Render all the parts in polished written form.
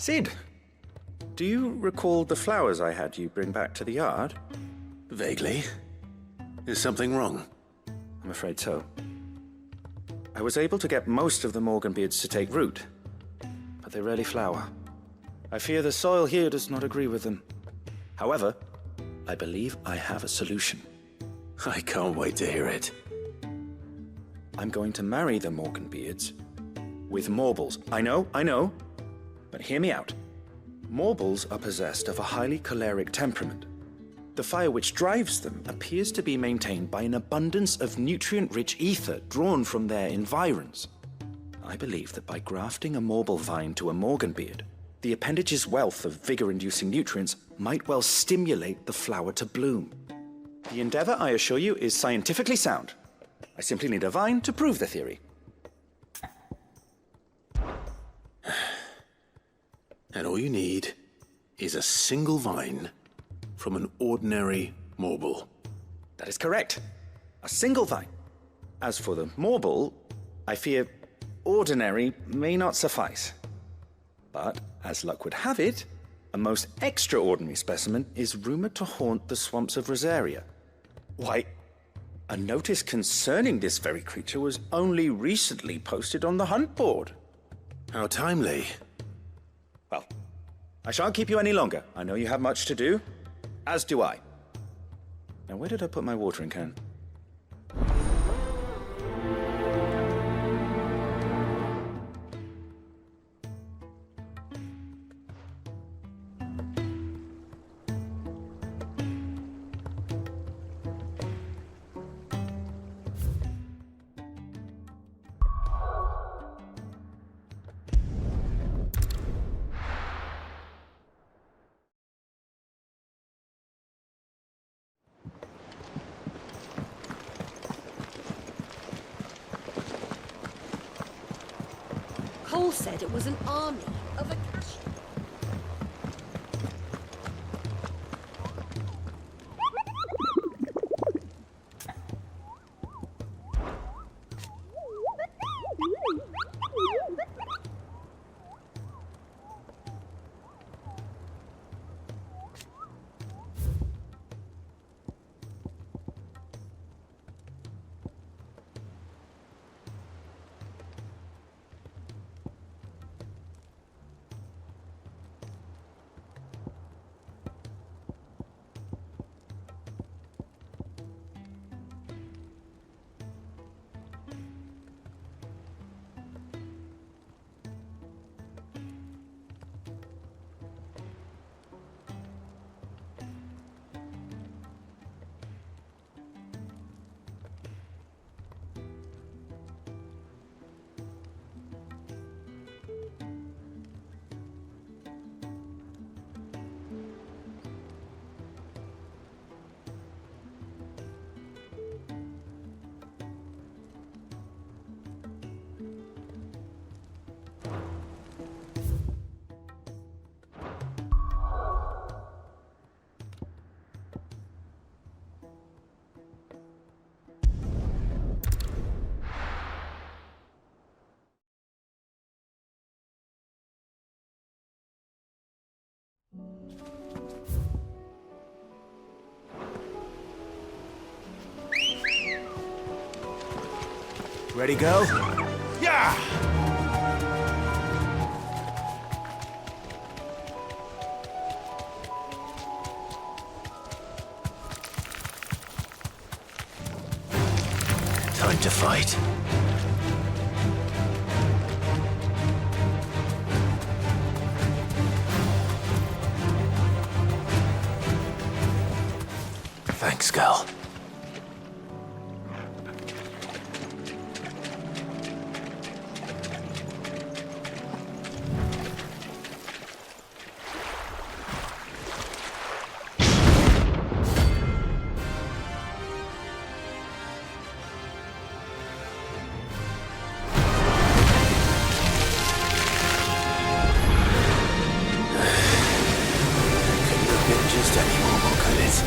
Sid, do you recall the flowers I had you bring back to the yard? Vaguely. Is something wrong? I'm afraid so. I was able to get most of the Morganbeards to take root, but they rarely flower. I fear the soil here does not agree with them. However, I believe I have a solution. I can't wait to hear it. I'm going to marry the Morganbeards with Morbols. I know, but hear me out. Morbols are possessed of a highly choleric temperament. The fire which drives them appears to be maintained by an abundance of nutrient-rich ether drawn from their environs. I believe that by grafting a Morbol vine to a Morganbeard, the appendage's wealth of vigor-inducing nutrients might well stimulate the flower to bloom. The endeavor, I assure you, is scientifically sound. I simply need a vine to prove the theory. And all you need is a single vine from an ordinary Morbol. That is correct. A single vine. As for the Morbol, I fear ordinary may not suffice. But, as luck would have it, a most extraordinary specimen is rumored to haunt the swamps of Rosaria. Why, a notice concerning this very creature was only recently posted on the hunt board. How timely. Well, I shan't keep you any longer. I know you have much to do, as do I. Now, where did I put my watering can? Cole said it was an army of a cashew. Ready, go? Yeah! Time to fight. Thanks, girl. Just any more, could it?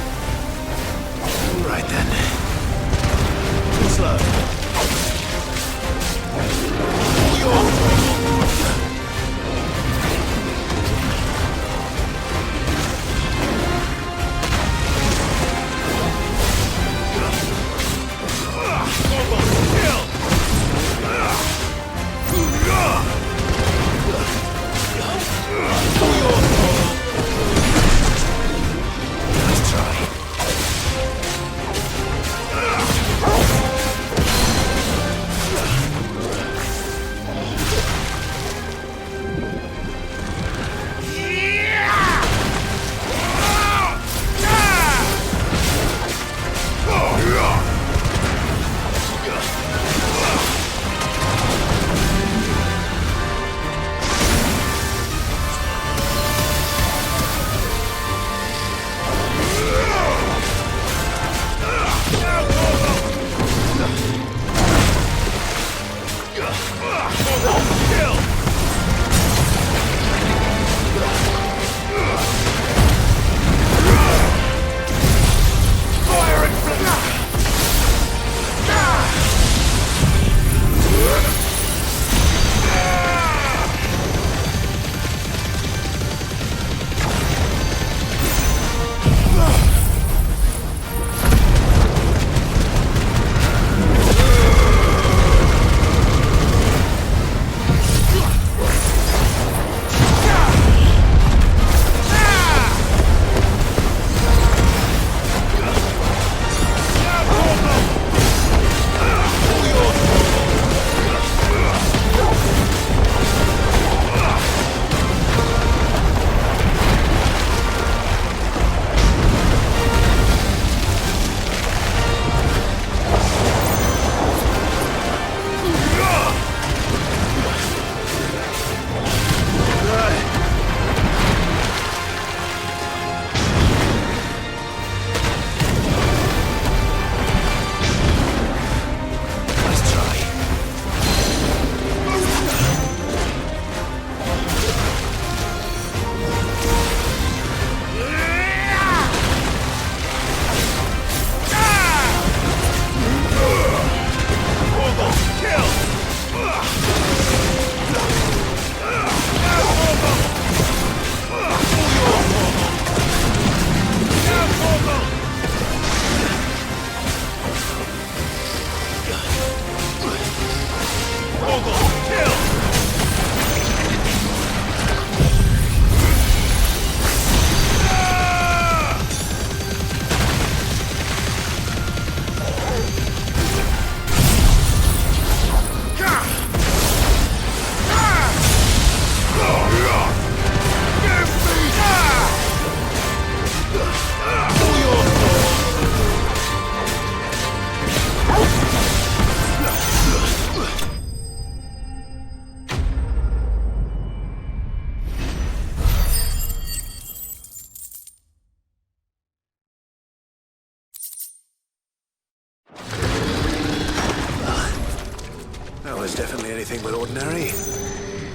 is definitely anything but ordinary.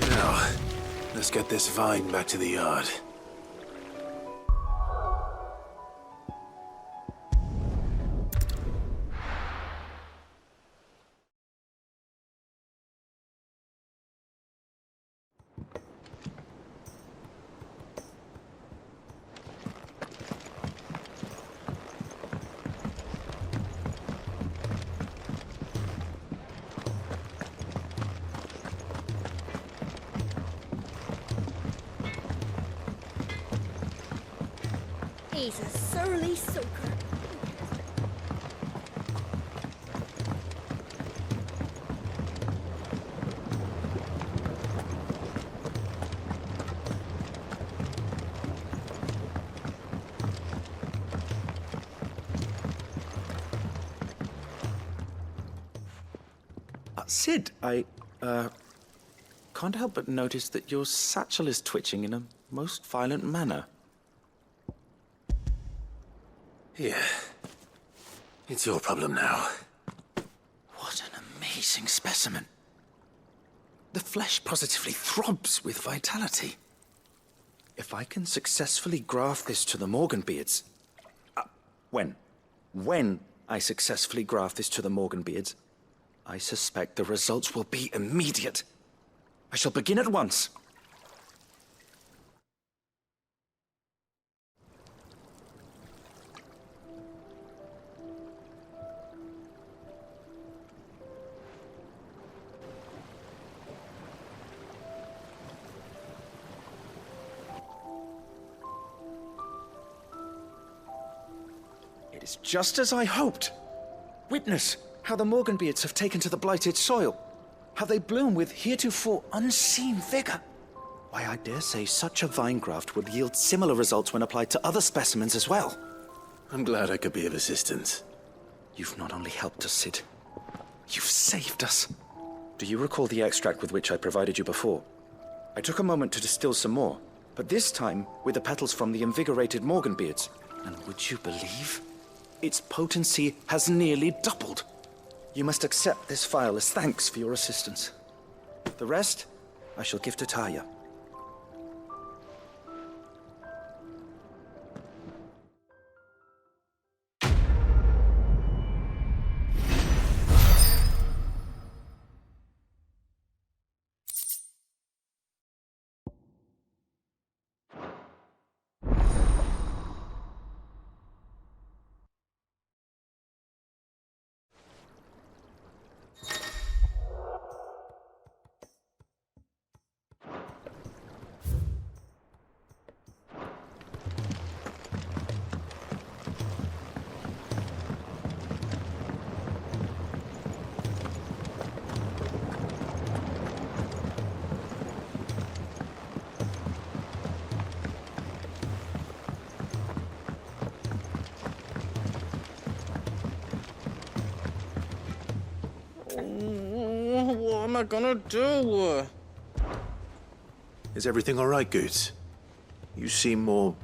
Now, let's get this vine back to the yard. He's a surly soaker. Sid, I can't help but notice that your satchel is twitching in a most violent manner. Yeah. It's your problem now. What an amazing specimen. The flesh positively throbs with vitality. If I can successfully graft this to the Morganbeards... When I successfully graft this to the Morganbeards, I suspect the results will be immediate. I shall begin at once. It is just as I hoped. Witness how the Morganbeards have taken to the blighted soil. How they bloom with heretofore unseen vigor. Why, I dare say such a vine graft would yield similar results when applied to other specimens as well. I'm glad I could be of assistance. You've not only helped us, Sid, you've saved us. Do you recall the extract with which I provided you before? I took a moment to distill some more, but this time with the petals from the invigorated Morganbeards. And would you believe? Its potency has nearly doubled. You must accept this vial as thanks for your assistance. The rest, I shall give to Taya. What am I gonna do? Is everything all right, Goots? You seem more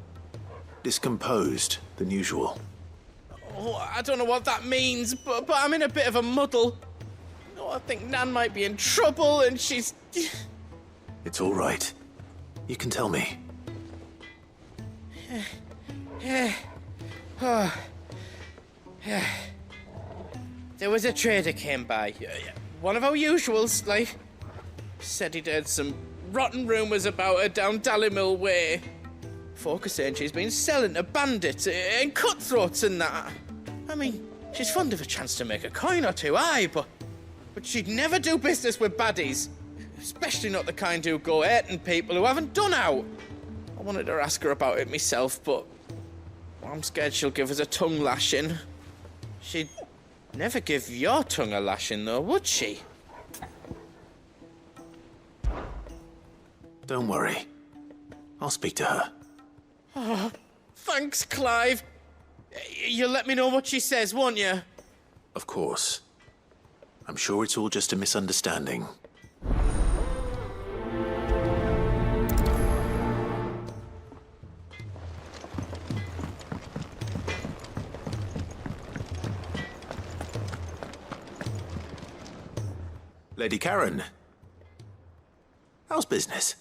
discomposed than usual. Oh, I don't know what that means, but I'm in a bit of a muddle. Oh, I think Nan might be in trouble, and she's... It's all right. You can tell me. There was a trader came by. One of our usuals, like. Said he'd heard some rotten rumours about her down Dallymill Way. Folk are saying she's been selling to bandits and cutthroats and that. I mean, she's fond of a chance to make a coin or two, aye, but she'd never do business with baddies. Especially not the kind who go hurting people who haven't done out. I wanted to ask her about it myself, but I'm scared she'll give us a tongue lashing. She'd never give your tongue a lashing, though, would she? Don't worry. I'll speak to her. Oh, thanks, Clive. You'll let me know what she says, won't you? Of course. I'm sure it's all just a misunderstanding. Lady Karen. How's business?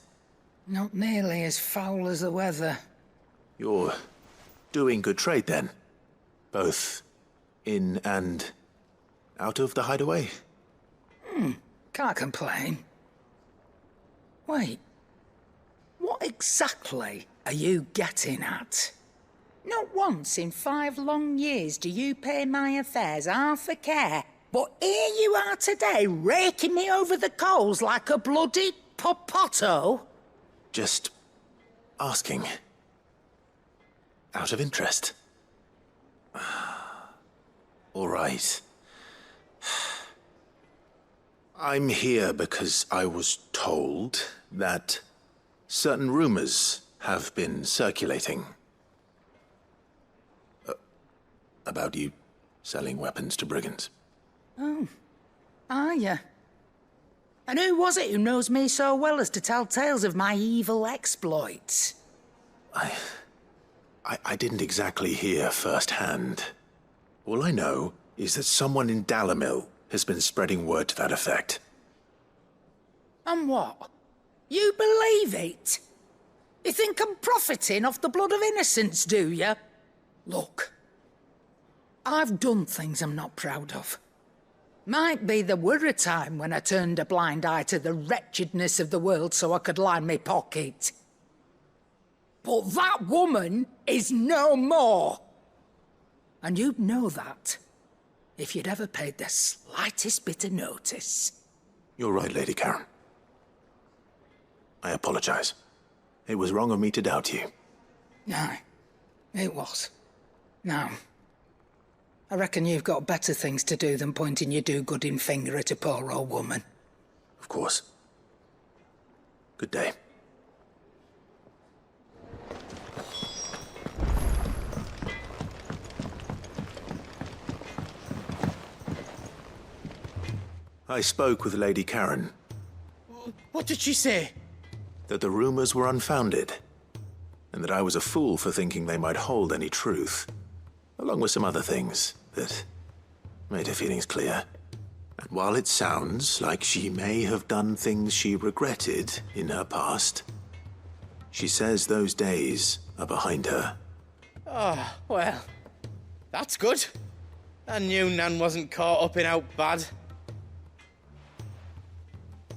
Not nearly as foul as the weather. You're doing good trade then? Both in and out of the hideaway? Can't complain. Wait. What exactly are you getting at? Not once in 5 long years do you pay my affairs half a care, but here you are today, raking me over the coals like a bloody popoto? Just asking. Out of interest. All right. I'm here because I was told that certain rumors have been circulating. About you selling weapons to brigands. Oh, are you? And who was it who knows me so well as to tell tales of my evil exploits? I didn't exactly hear firsthand. All I know is that someone in Dalimil has been spreading word to that effect. And what? You believe it? You think I'm profiting off the blood of innocents, do you? Look, I've done things I'm not proud of. Might be there were a time when I turned a blind eye to the wretchedness of the world so I could line my pocket. But that woman is no more. And you'd know that if you'd ever paid the slightest bit of notice. You're right, Lady Karen. I apologize. It was wrong of me to doubt you. No, it was. Now, I reckon you've got better things to do than pointing your do-gooding finger at a poor old woman. Of course. Good day. I spoke with Lady Karen. What did she say? That the rumors were unfounded, and that I was a fool for thinking they might hold any truth, along with some other things that made her feelings clear. And while it sounds like she may have done things she regretted in her past, she says those days are behind her. Oh, well, that's good. I knew Nan wasn't caught up in out bad.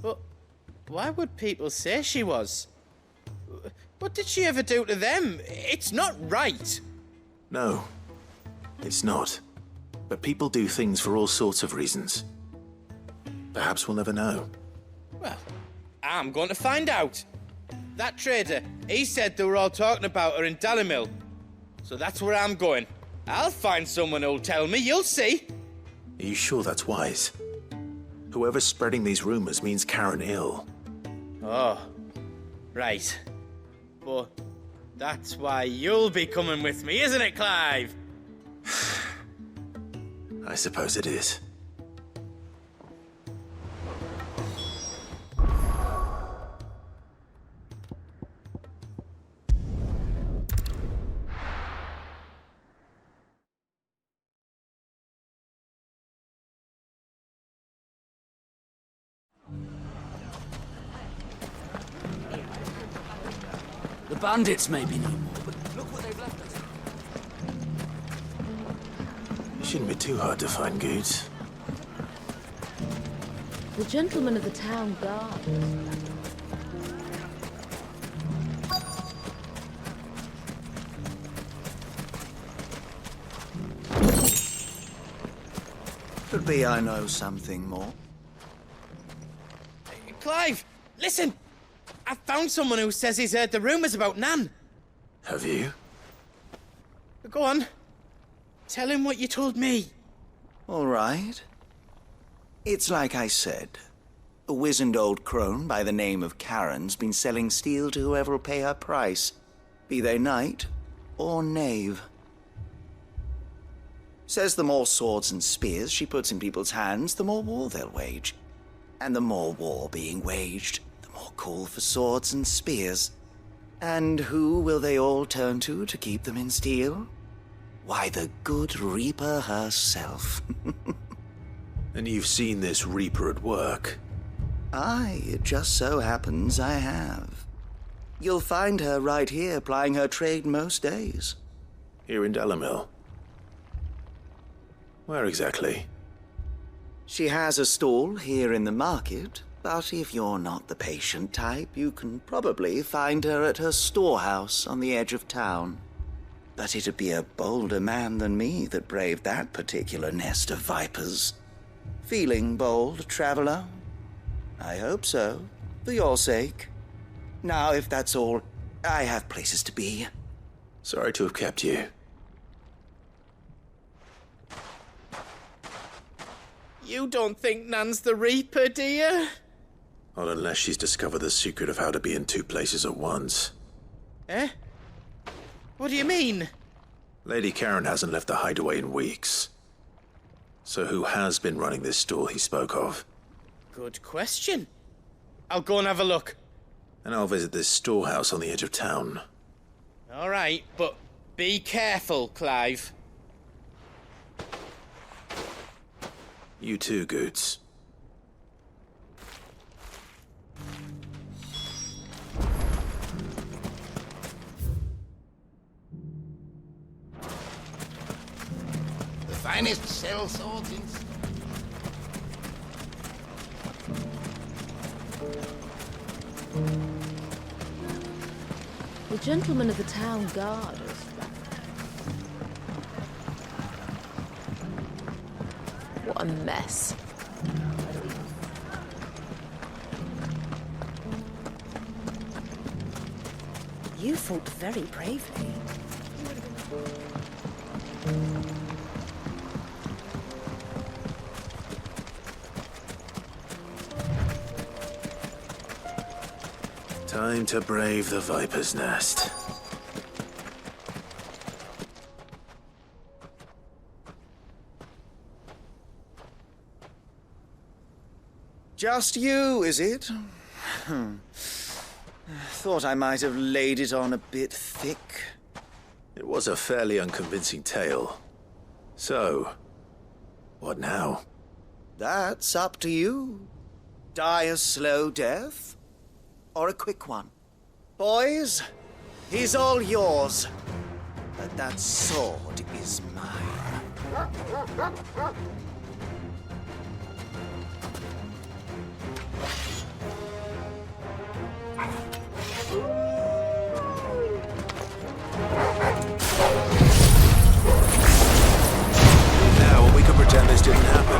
But why would people say she was? What did she ever do to them? It's not right. No, it's not. But people do things for all sorts of reasons. Perhaps we'll never know. Well, I'm going to find out. That trader, he said they were all talking about her in Dalimil. So that's where I'm going. I'll find someone who'll tell me, you'll see. Are you sure that's wise? Whoever's spreading these rumors means Karen ill. Oh, right. But that's why you'll be coming with me, isn't it, Clive? I suppose it is. The bandits may be no more, but look what they've left us. It shouldn't be too hard to find goods. The gentleman of the town guard. Could be I know something more. Clive, listen! I found someone who says he's heard the rumors about Nan. Have you? Go on. Tell him what you told me. All right. It's like I said. A wizened old crone by the name of Karen's been selling steel to whoever will pay her price, be they knight or knave. Says the more swords and spears she puts in people's hands, the more war they'll wage. And the more war being waged, the more call for swords and spears. And who will they all turn to keep them in steel? Why, the good Reaper herself. And you've seen this Reaper at work. It just so happens I have. You'll find her right here plying her trade most days. Here in Delamil. Where exactly? She has a stall here in the market, but if you're not the patient type, you can probably find her at her storehouse on the edge of town. But it'd be a bolder man than me that braved that particular nest of vipers. Feeling bold, traveler? I hope so, for your sake. Now, if that's all, I have places to be. Sorry to have kept you. You don't think Nan's the Reaper, do you? Not unless she's discovered the secret of how to be in two places at once. Eh? What do you mean? Lady Karen hasn't left the hideaway in weeks. So who has been running this stall he spoke of? Good question. I'll go and have a look. And I'll visit this storehouse on the edge of town. All right, but be careful, Clive. You too, Goots. The finest sell swords in... The gentleman of the town guard is back. What a mess. You fought very bravely. Time to brave the Viper's Nest. Just you, is it? Thought I might have laid it on a bit thick. It was a fairly unconvincing tale. So, what now? That's up to you. Die a slow death, or a quick one. Boys, he's all yours. But that sword is mine. Now, we could pretend this didn't happen.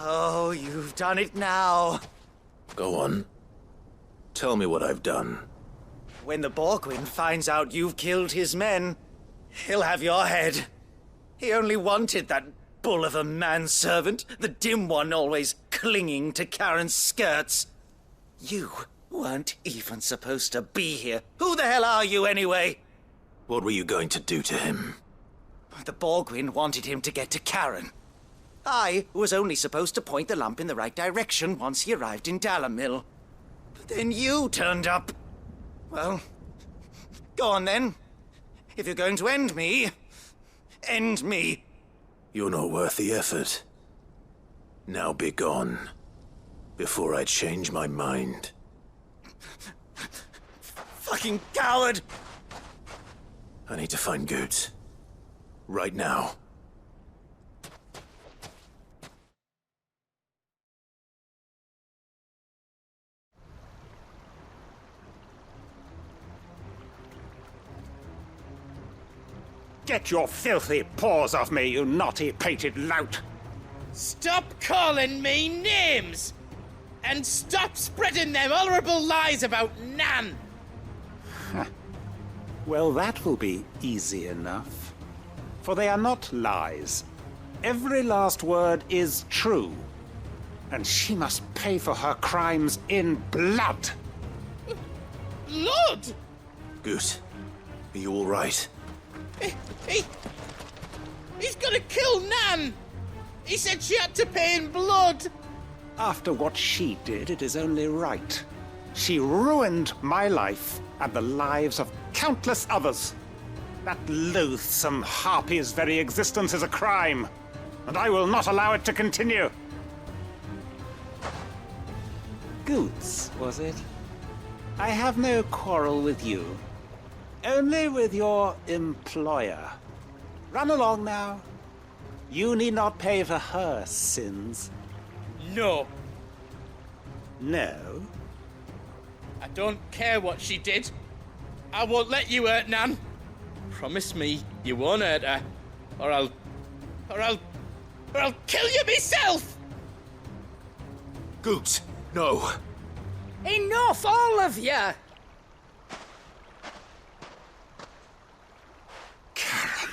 Oh, you've done it now. Go on. Tell me what I've done. When the Borgwyn finds out you've killed his men, he'll have your head. He only wanted that bull of a manservant, the dim one always clinging to Karen's skirts. You weren't even supposed to be here. Who the hell are you, anyway? What were you going to do to him? The Borgwyn wanted him to get to Karen. I was only supposed to point the lamp in the right direction once he arrived in Dalamil. But then you turned up. Well, go on then. If you're going to end me, end me. You're not worth the effort. Now be gone, before I change my mind. Fucking coward! I need to find Goots. Right now. Get your filthy paws off me, you naughty-pated lout! Stop calling me names! And stop spreading them horrible lies about Nan! Well, that will be easy enough. For they are not lies. Every last word is true. And she must pay for her crimes in blood. Blood? Goot, are you all right? He's gonna kill Nan! He said she had to pay in blood! After what she did, it is only right. She ruined my life and the lives of countless others. That loathsome harpy's very existence is a crime, and I will not allow it to continue. Goots, was it? I have no quarrel with you. Only with your employer. Run along now. You need not pay for her sins. No. No? I don't care what she did. I won't let you hurt Nan. Promise me you won't hurt her, or I'll kill you myself! Goots, no. Enough, all of you! Karen.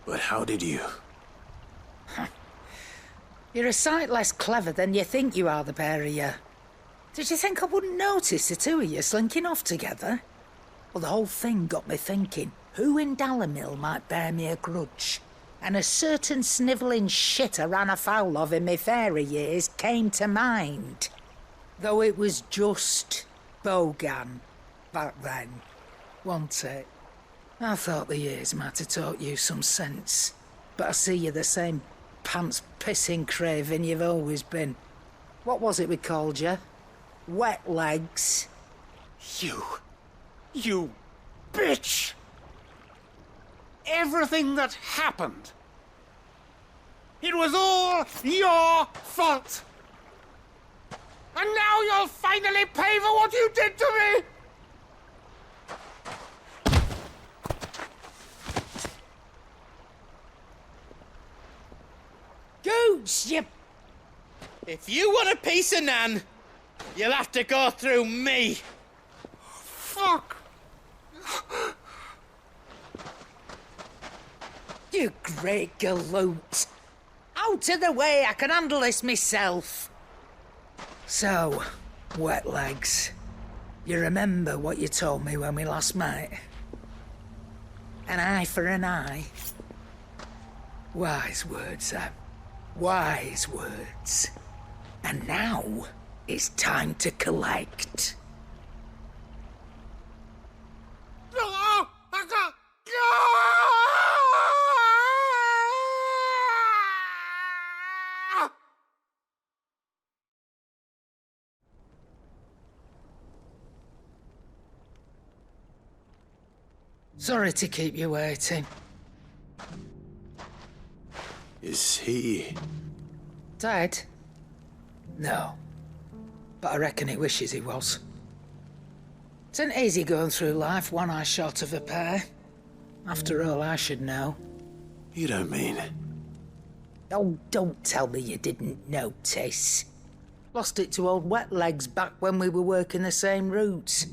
But how did you? You're a sight less clever than you think you are, the pair of you. Did you think I wouldn't notice the two of you slinking off together? Well, the whole thing got me thinking, who in Dalamil might bear me a grudge? And a certain snivelling shit I ran afoul of in my fairy years came to mind. Though it was just Bogan back then, wasn't it? I thought the years might have taught you some sense, but I see you're the same pants-pissing craven you've always been. What was it we called you? Wet legs. You bitch! Everything that happened, it was all your fault! And now you'll finally pay for what you did to me! Goots, you... If you want a piece of Nan, you'll have to go through me. Fuck! You great galoot. Out of the way, I can handle this myself. So, wet legs, you remember what you told me when we last met? An eye for an eye. Wise words, Sam. Wise words. And now, it's time to collect. Sorry to keep you waiting. Is he... Dead? No. But I reckon he wishes he was. It isn't easy going through life one eye short of a pair. After all, I should know. You don't mean... Oh, don't tell me you didn't notice. Lost it to old Wet Legs back when we were working the same routes.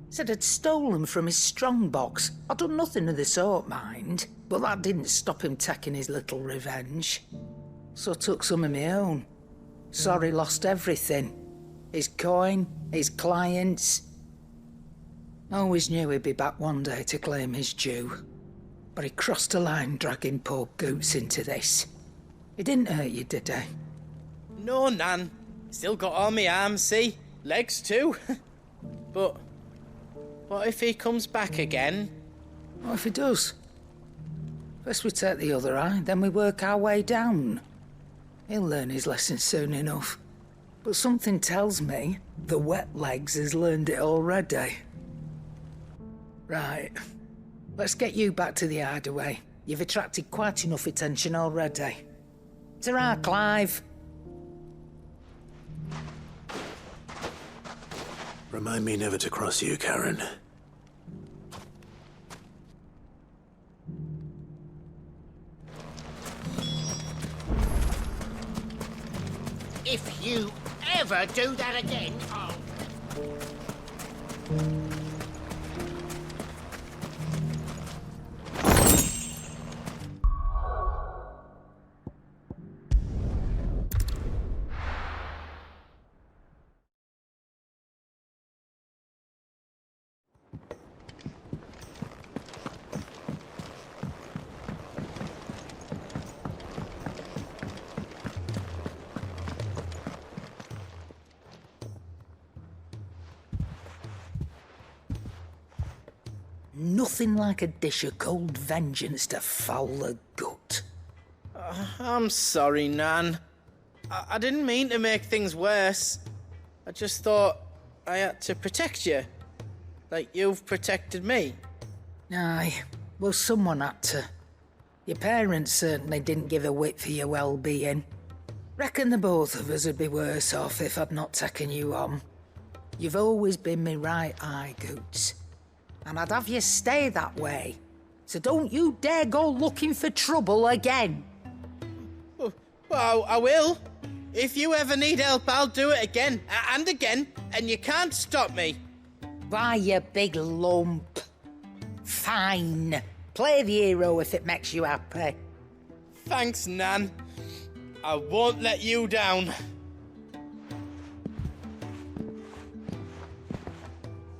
Said I'd stolen from his strongbox. I'd done nothing of the sort, mind. But that didn't stop him taking his little revenge. So I took some of my own. Sorry, lost everything. His coin, his clients. Always knew he'd be back one day to claim his due. But he crossed a line dragging poor Goots into this. He didn't hurt you, did he? No, Nan. Still got all my arms, see? Legs too. But what if he comes back again? What if he does? First we take the other eye, then we work our way down. He'll learn his lesson soon enough. But something tells me the wet legs has learned it already. Right. Let's get you back to the hideaway. You've attracted quite enough attention already. Ta-ra, Clive. Remind me never to cross you, Karen. If you ever do that again, I'll... Nothing like a dish of cold vengeance to foul the gut. I'm sorry, Nan. I didn't mean to make things worse. I just thought I had to protect you. Like you've protected me. Aye, well, someone had to. Your parents certainly didn't give a whit for your well-being. Reckon the both of us would be worse off if I'd not taken you on. You've always been me right eye, Goots. And I'd have you stay that way. So don't you dare go looking for trouble again. Well, I will. If you ever need help, I'll do it again and again, and you can't stop me. Why, you big lump. Fine. Play the hero if it makes you happy. Thanks, Nan. I won't let you down.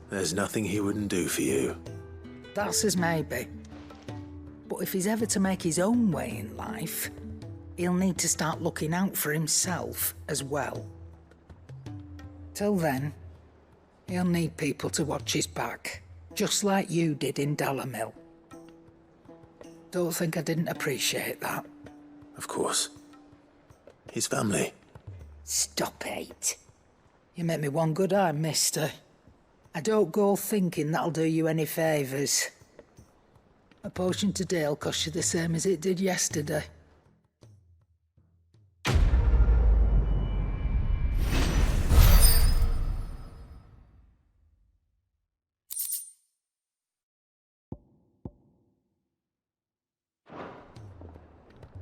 There's nothing he wouldn't do for you. That's as maybe. But if he's ever to make his own way in life, he'll need to start looking out for himself as well. Till then, he'll need people to watch his back, just like you did in Dalimil. Don't think I didn't appreciate that. Of course. His family. Stop it. You make me one good eye, mister. I don't go thinking that'll do you any favours. A potion today'll cost you the same as it did yesterday.